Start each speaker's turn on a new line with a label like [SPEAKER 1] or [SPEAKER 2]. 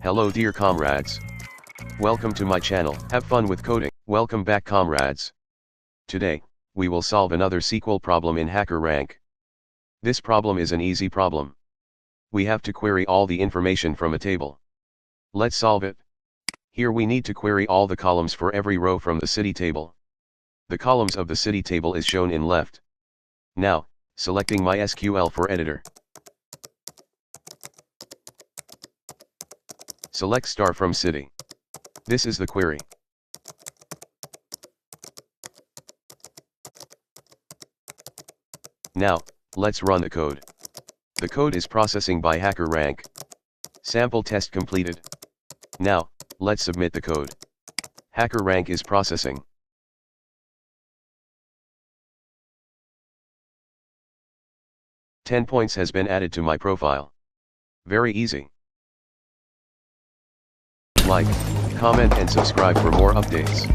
[SPEAKER 1] Hello dear comrades. Welcome to my channel. Have fun with coding. Welcome back comrades. Today, we will solve another SQL problem in HackerRank. This problem is an easy problem. We have to query all the information from a table. Let's solve it. Here we need to query all the columns for every row from the city table. The columns of the city table is shown in left. Now, selecting MySQL for editor. Select star from city. This is the query. Now, let's run the code. The code is processing by HackerRank. Sample test completed. Now, let's submit the code. HackerRank is processing. "10 points has been added to my profile." Very easy. Like, comment and subscribe for more updates.